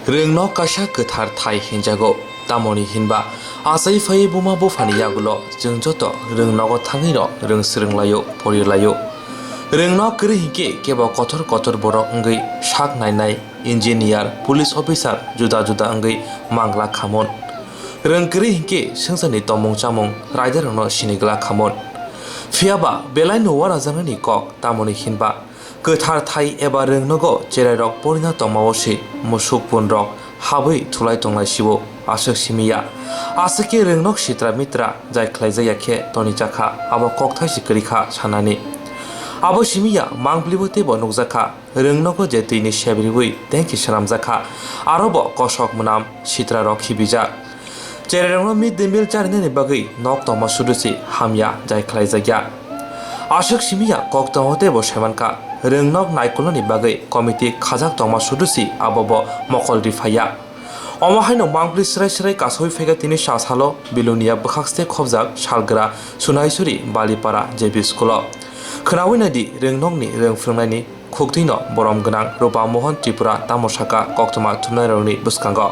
Rengno kasha ketar thai hinjago tamoni hinba asai fai buma bufani yagulo जों joto rengnogo thangiro reng srenglayo porilayo rengno kri hike kebo kotor kotor borok ngai sak nainai engineer police officer juda juda ngai mangla khamon reng kri hike sengsani tomong chamong rider no sinigla khamon fiaba belai no wara jangani kok tamoni hinba गोथार Thai एबा रोंनगो जेरायरक परिना तमावसि मुसुक पुनरक हाबै थुलाय तंलाय सिबो आसक सिमिया आसके रोंनक सित्रा मित्रा जाय ख्लायजायाखे तनि जाखा आबो ककथाय सिकरिखा सानानि आबो सिमिया मांग्लिबोते बनकजाखा रोंनगो जे दैनि सेब्रिबै तेंखि सारामजाखा आरोबो कसक मुनाम सित्रा रखि बिजा जेरायरनो मिड डे मिल चारनेनि बागै नक तमा सुदुसि हामया जाय ख्लायजाया आसक सिमिया ककतमते बसेमानका रोंनक नायकुलनि बागै कमिटि खाजाक तमा सुदुसि आबो मकल रिफाया अमाहायनो मांग्रि स्राय स्राय कासै फैगा तिनि सासालो बिलुनिया बखाखस्ते खबजाक सालग्रा सुनायसुरि बालिपारा जेबि स्कुल खोनावैनायदि रोंनकनि रोंफ्रोंनायनि खुगथिनो बरम गोनां रुपा मोहन त्रिपुरा तामसाका कक्तमा थुनायरनि बुसखांग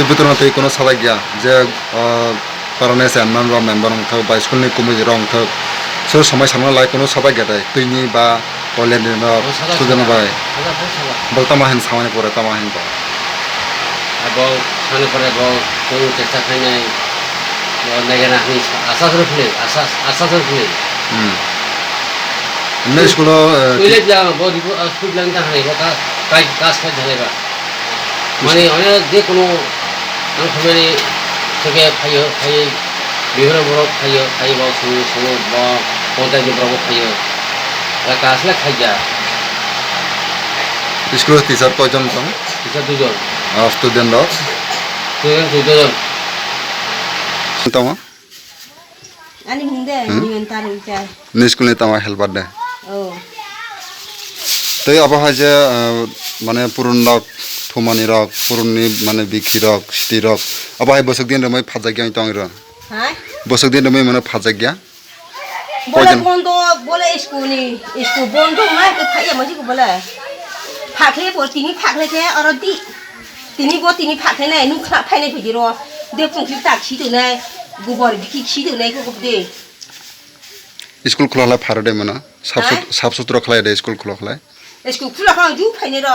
बेतन कोनो सबाय गया जे कारणे सेनमान रा मेम्बर अंक बा स्कुल नि कमिटि रा अंक सोर समय सामना लाय कोनो सबाय गया तैनि बा टयलेट नि सुजन बाय बलता माहन सामने परे तमाहन बा अब सामने परे बो को चेष्टा खाइनाय नगेना नि आसा सरफले ने स्कुल स्कुल जा बो स्कुल लंग थानाय बा काय कास खाय थानाय बा माने अनेक जे कोनो आं खबरे থেকে फायो बिहर बरफ फायो बा सुनो बा पन्चायत बरफ फायो दा कासला खाइजा स्कुल टीचर कयजन दं टीचर दुजन स्टुडेन्ट दं दुजन तमा ani hinde nimen taru cha नि स्कुल नि तमा हेल्प दे oh तै अब हाजे माने पुरुन रक थमानि रक पुरुननि माने बिखि रक सिटी रक अब हाय बसक दिन रमै फाजा गया तंग र ha बसक दिन रमै माने फाजा गया bola bondo bola school bondo ma ke phaya ma ji ko bola phakle bo tini phakle ke arodi tini phakle nai nu khla phai nai phiji ro de phung ki tak chi de nai gubor biki chi de nai ko de school खुलाला फारदे मना साफ सुथरा खलाय दे school खुलाखलाय school khula khang ju phai nai ro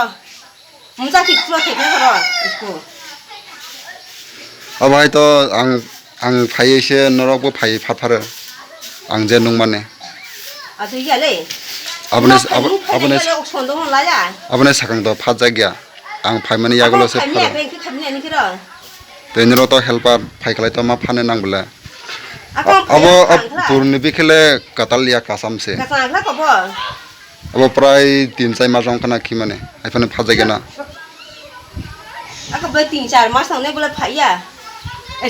mja ki khula ke ro school अब हाय तो आं फायसे नरकबो फाय फाफारो आं जे नं माने adu ya le abone sondo la ya abone sakang do फाजा गया आं फाय माने यागलो से pharaoh be ki khamni ni ro तेनरो तो हेल्पर फायखलाय तो मा फाने नांबला अब पुरनि बिखले कतालिया कासाम से kasang ko bo अब प्राय 3-4 मास अंकना खि माने आइफाने फाजा गना ako be 3-4 mas nang ne bola phaya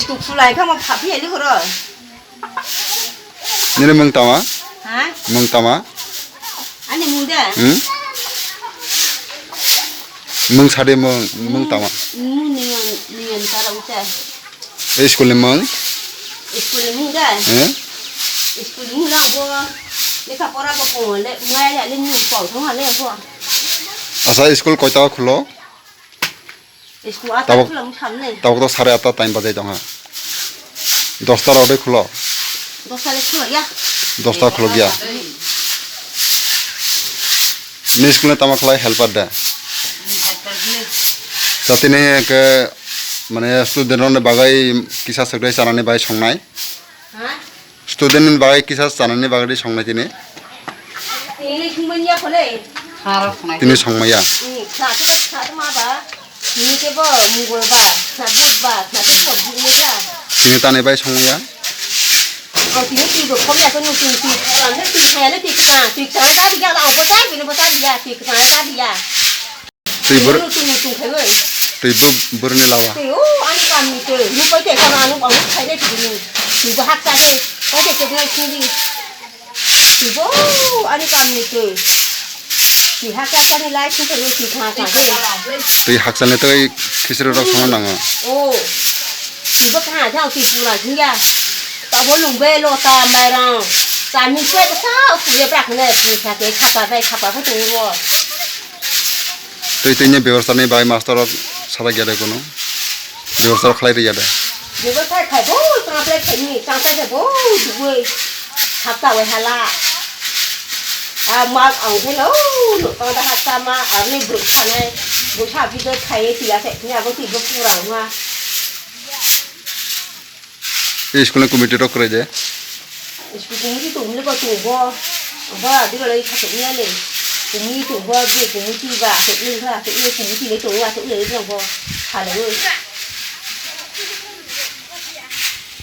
school khulai kha ma phapi ali ko ro Ninne मंगतावा ha मंगतावा ani mungda mung sade mung tawa nian tara uca school ni mung school mungda eh school mungda bo นี่ค่ะพอเราก็โกงเลยเมื่อเนี่ยเล่นหนุ่มเป่าทั้งวันเลยพวก আচ্ছা school কয়টা খুলো স্কুলอาตาคุณลำทำเลย তাও তো 8:30 time বাজে দঙা 10টার আগে খুলো 10 সালে খুলো ইয়া 10টা খুলো গিয়া নি স্কুলে তামাকলাই হেল্পার দে তাতিনে কে মানে স্টুডেন্টনে বাগাই কিসা সগলাই চানানি বাই সংনাই হ্যাঁ স্টুডেন্টন বাগাই কিসা চানানি বাগাই সংনাই তিনি তিনি খুমনিয়া খলে তিনি সংমাইয়া সাথে সাথে মাবা তিনি কেব মুগলবা সাথে বুধবা সাথে সবজিয়া তিনি তানে বাই সংমাইয়া তিনি কি গো কমলা কোন তিনি কি রান্না কি খায়ালে কি খা কি খা তা দিয়াเอาบ่ได้เป็นบ่ได้দিয়া কি খা তা দিয়া তুই বর তুমি তুমি খাইเว้ย তুই বরনে লাওয়া 对哦，俺干米对，你不得干嘛？你帮我开点皮呢？你不还干的？我得这边兄弟，你不俺干米对，你还干的来，现在又去看看对。 তুই হাকসানে তুই খিচুড়ি রক সংনা নাঙা 哦，你不看这样去煮了，人家到我弄白了大麦瓤，咱们这个啥苦也不可能，你看给看吧，再看吧，不懂我。 তুই তিনে ব্যবস্থা নেই বাই মাস্টার সাদা গেলে কোনো ব্যবস্থা খালাই রে যাবে 你不太开不，刚才开你，刚才开不，对不？他早为他啦。啊，妈熬的喽，当他他妈啊，你不看呢？不差比个开的底下噻，你还不是个富人嘛？ এই স্কুলে কমিটিটা করে যায় 是公鸡懂那个中国，我这个人他懂那嘞，公鸡中国对公鸡吧，懂那个，懂那公鸡的中啊，懂那个中国，他那个。